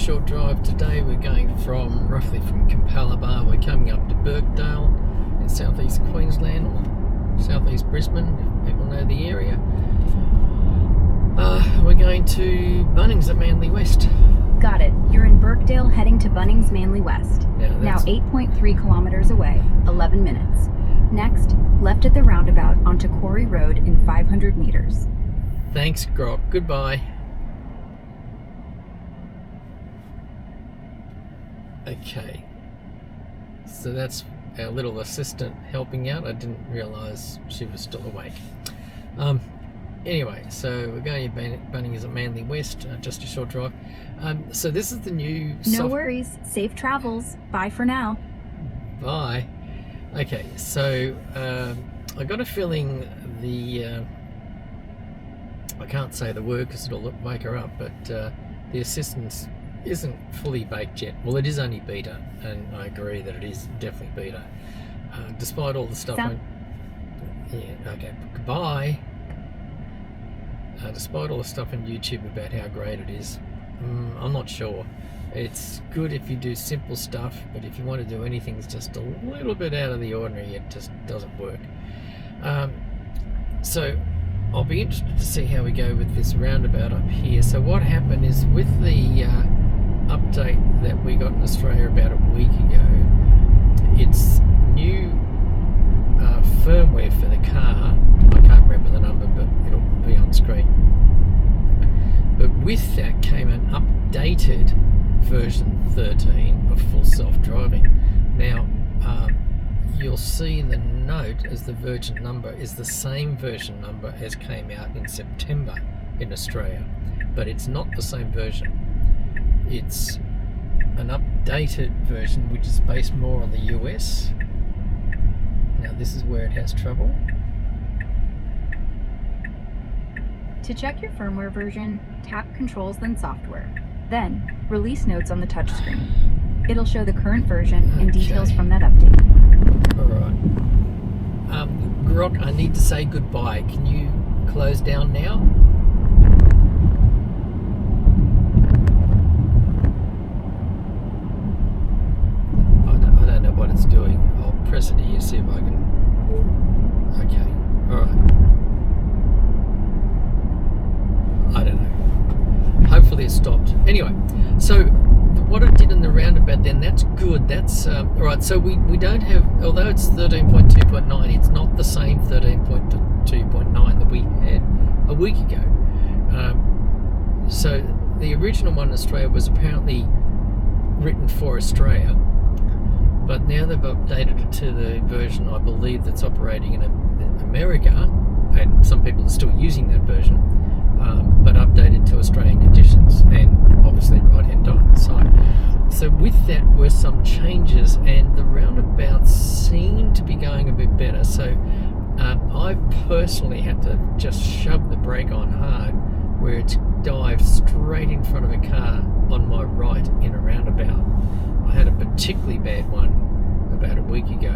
short drive today. We're going roughly from Capalaba. We're coming up to Birkdale in southeast Queensland or southeast Brisbane, if people know the area. We're going to Bunnings at Manly West. Got it. You're in Birkdale heading to Bunnings Manly West. Now 8.3 kilometers away, 11 minutes. Next, left at the roundabout onto Quarry Road in 500 meters. Thanks, Grok. Goodbye. Okay. So that's our little assistant helping out. I didn't realise she was still awake. Anyway, so we're going to Bunnings at Manly West, just a short drive. So this is the new... No worries. Safe travels. Bye for now. Bye. Okay, so I got a feeling I can't say the word because it'll wake her up, but the assistant isn't fully baked yet. Well, it is only beta, and I agree that it is definitely beta. Despite all the stuff goodbye. Despite all the stuff on YouTube about how great it is, I'm not sure. It's good if you do simple stuff, but if you want to do anything that's just a little bit out of the ordinary, it just doesn't work. So I'll be interested to see how we go with this roundabout up here. So what happened is with the update that we got in Australia about a week ago, it's new firmware for the car. I can't remember the number, but it'll be on screen. But with that came an updated version 13 of full self-driving. Now you'll see the note as the version number is the same version number as came out in September in Australia, but it's not the same version. It's an updated version which is based more on the US. Now this is where it has trouble. To check your firmware version, tap Controls then Software. Then, release notes on the touchscreen. It'll show the current version and details from that update. Alright. Grok, I need to say goodbye. Can you close down now? I don't know what it's doing. I'll press it here, see if I can... Okay. Alright. I don't know. Hopefully it stopped. Anyway, so what it did in the roundabout then, that's good. That's alright, so we don't have, although it's 13.2.9, it's not the same 13.2.9 that we had a week ago. So the original one in Australia was apparently written for Australia, but now they've updated it to the version, I believe, that's operating in America, and some people are still using that version. But updated to Australian conditions and obviously right-hand side. So with that were some changes, and the roundabouts seem to be going a bit better. So I personally had to just shove the brake on hard, where it's dived straight in front of a car on my right in a roundabout. I had a particularly bad one about a week ago.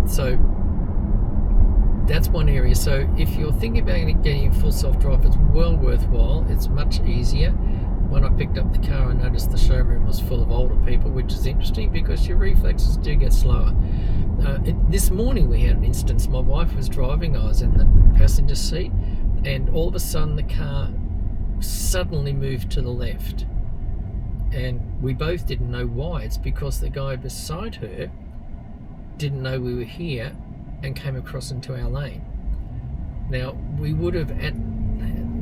So that's one area. So if you're thinking about getting full self-drive, it's well worthwhile. It's much easier. When I picked up the car, I noticed the showroom was full of older people, which is interesting because your reflexes do get slower. This morning we had an instance. My wife was driving, I was in the passenger seat, and all of a sudden the car suddenly moved to the left. And we both didn't know why. It's because the guy beside her didn't know we were here and came across into our lane. Now, we would have, at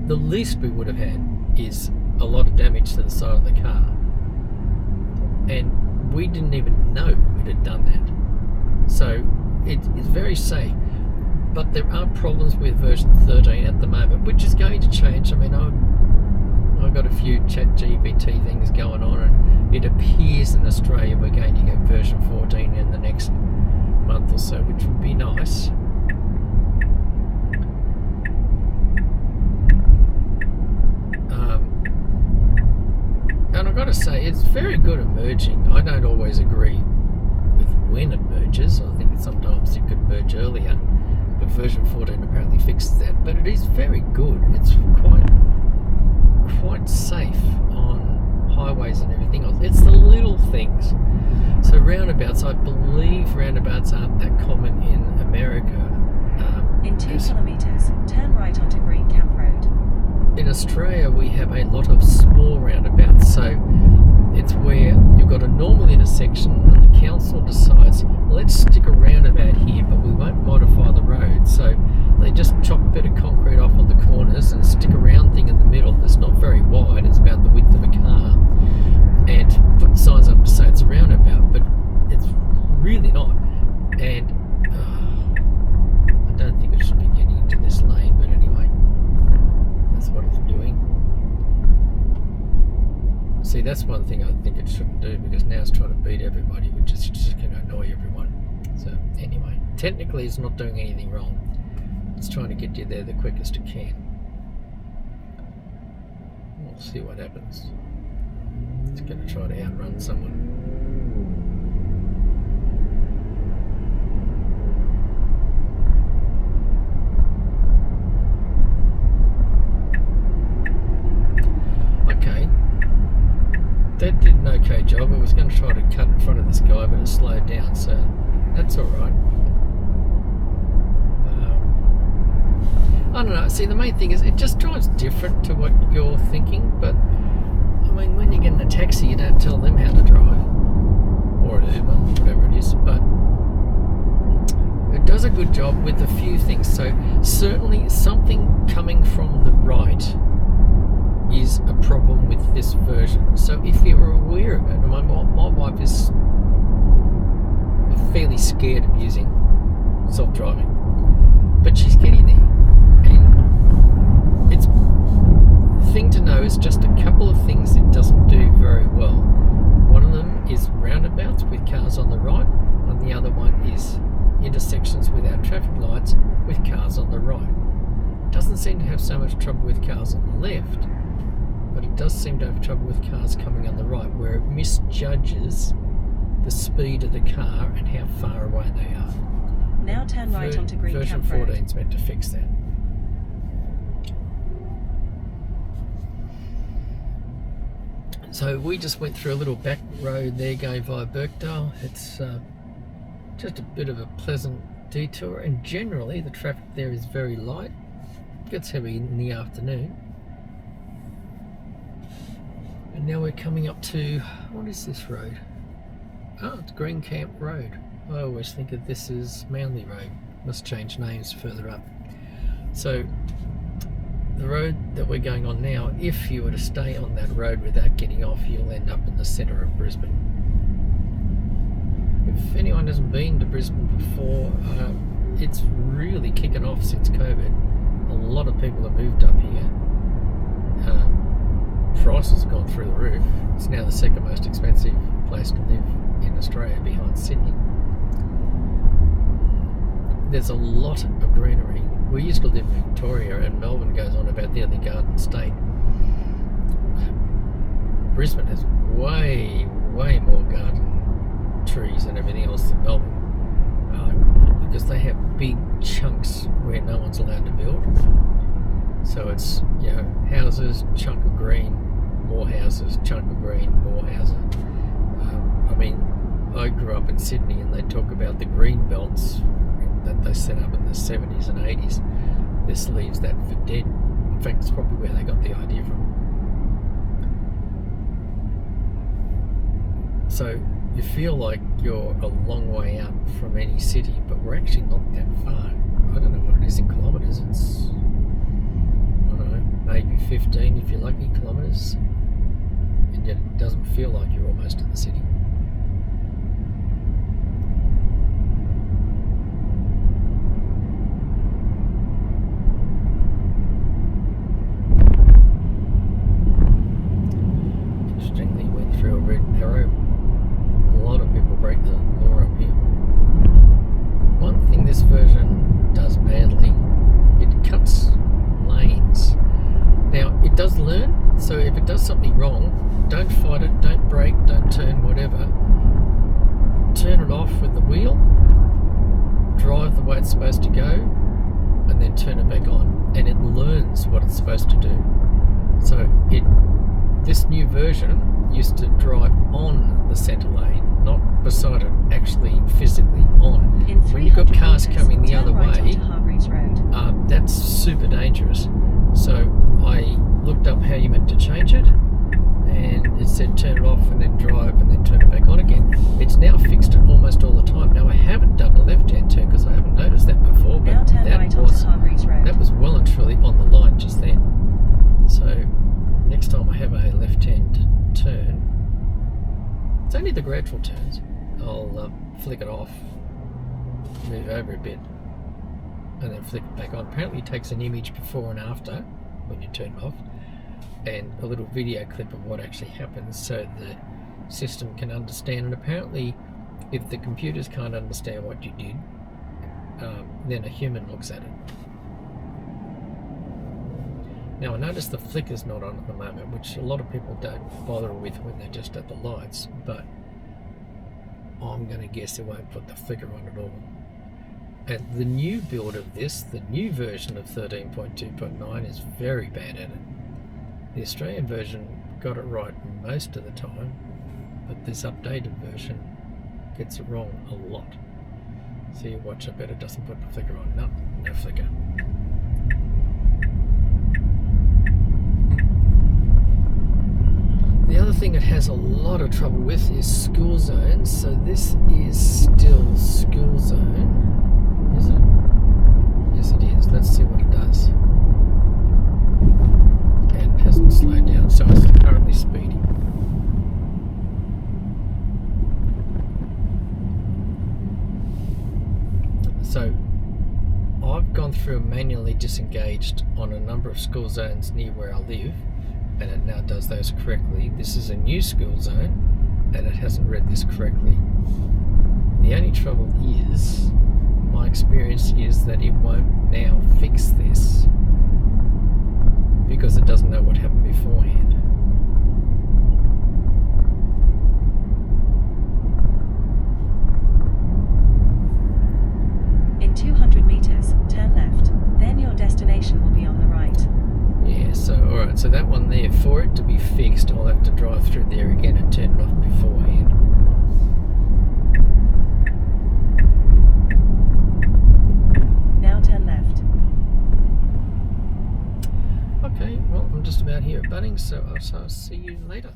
the least we would have had is a lot of damage to the side of the car. And we didn't even know it had done that. So it's very safe. But there are problems with version 13 at the moment, which is going to change. I mean, I've got a few ChatGPT things going on, and it appears in Australia we're going to get version 14 in the next month or so, which would be nice. And I've got to say, it's very good at merging. I don't always agree with when it merges. I think sometimes it could merge earlier, but version 14 apparently fixes that. But it is very good. It's quite safe on highways and everything else. It's the little things. So roundabouts, I believe roundabouts aren't that common in America. In 2 kilometres, turn right onto Green Camp Road. In Australia, we have a lot of small roundabouts. So it's where you've got a normal intersection and the council decides, let's stick a roundabout here, but we won't modify the road. So they just chop a bit of concrete off on the corners and stick a round thing in the middle that's not very wide. It's about the width of a car. And put the signs up to say it's a roundabout, but it's really not. And I don't think it should be getting into this lane, but anyway, that's what it's doing. See, that's one thing I think it shouldn't do, because now it's trying to beat everybody, which is just going to annoy everyone. So anyway, technically it's not doing anything wrong. It's trying to get you there the quickest it can. We'll see what happens. It's going to try to outrun someone. Okay. That did an okay job. It was going to try to cut in front of this guy, but it slowed down, so that's alright. I don't know. See, the main thing is it just drives different to what you're thinking, but I mean, when you get in a taxi, you don't tell them how to drive, or an Uber, whatever it is, but it does a good job with a few things. So certainly something coming from the right is a problem with this version. So if you're aware of it, and my wife is fairly scared of using self-driving, but she's getting there. And it's the thing to know is just a couple of things it doesn't do very well. One of them is roundabouts with cars on the right, and the other one is intersections without traffic lights with cars on the right. It doesn't seem to have so much trouble with cars on the left, but it does seem to have trouble with cars coming on the right, where it misjudges the speed of the car and how far away they are. Now turn right onto Green Version Camp Road. 14 is meant to fix that. So we just went through a little back road there going via Birkdale. It's just a bit of a pleasant detour, and generally the traffic there is very light. It gets heavy in the afternoon. And now we're coming up to, what is this road? Oh, it's Green Camp Road. I always think of this as Manly Road. Must change names further up. So the road that we're going on now, if you were to stay on that road without getting off, you'll end up in the centre of Brisbane. If anyone hasn't been to Brisbane before, it's really kicking off since COVID. A lot of people have moved up here. Prices have gone through the roof. It's now the second most expensive place to live in Australia, behind Sydney. There's a lot of greenery. We used to live in Victoria, and Melbourne goes on about they're the Garden State. Brisbane has way more garden trees and everything else than Melbourne, because they have big chunks where no one's allowed to build. So it's, you know, houses, chunk of green, more houses, chunk of green, more houses. I mean, I grew up in Sydney, and they talk about the green belts that they set up in the 70s and 80s. This leaves that for dead. In fact, it's probably where they got the idea from. So you feel like you're a long way out from any city, but we're actually not that far. I don't know what it is in kilometres. It's, I don't know, maybe 15 if you're lucky kilometres, and yet it doesn't feel like you're almost in the city. Interestingly, went through a red arrow. A lot of people break the law up here. One thing this version does badly, it cuts lanes. Now, it does learn, so if it does something wrong, don't fight it, don't brake, don't turn, whatever. Turn it off with the wheel, drive the way it's supposed to go, and then turn it back on, and it learns what it's supposed to do. So this new version used to drive on the centre lane, not beside it, actually physically on. In When you've got 300 cars meters, coming the turn other right way, onto Hargreaves Road. that's super dangerous. So I looked up how you meant to change it, and it said turn it off and then drive and then turn it back on again. It's now fixed it almost all the time. Now I haven't done a left-hand turn because I haven't noticed that before, Now but turn right onto Hargreaves Road. that was well and truly on the line just then. So next time I have a left-hand turn, it's only the gradual turns, I'll flick it off, move over a bit, and then flick it back on. Apparently it takes an image before and after when you turn it off, and a little video clip of what actually happens so the system can understand. And apparently if the computers can't understand what you did, then a human looks at it. Now I notice the flicker's not on at the moment, which a lot of people don't bother with when they're just at the lights, but I'm going to guess it won't put the flicker on at all. And the new build of this, the new version of 13.2.9 is very bad at it. The Australian version got it right most of the time, but this updated version gets it wrong a lot. So you watch, I bet it doesn't put the flicker on. No, no flicker. The other thing it has a lot of trouble with is school zones. So this is still school zone, is it? Yes it is. Let's see what it does. And it hasn't slowed down, so it's currently speeding. So I've gone through and manually disengaged on a number of school zones near where I live, and it now does those correctly. This is a new school zone and it hasn't read this correctly. The only trouble is, my experience is that it won't now fix this because it doesn't know what happened beforehand. In 200 meters, turn left. Then your destination will be on the right. Yeah, so alright, so that one there, for it to be fixed, I'll have to drive through there again and turn it off beforehand. Now turn left. Okay, well, I'm just about here at Bunnings, so I'll see you later.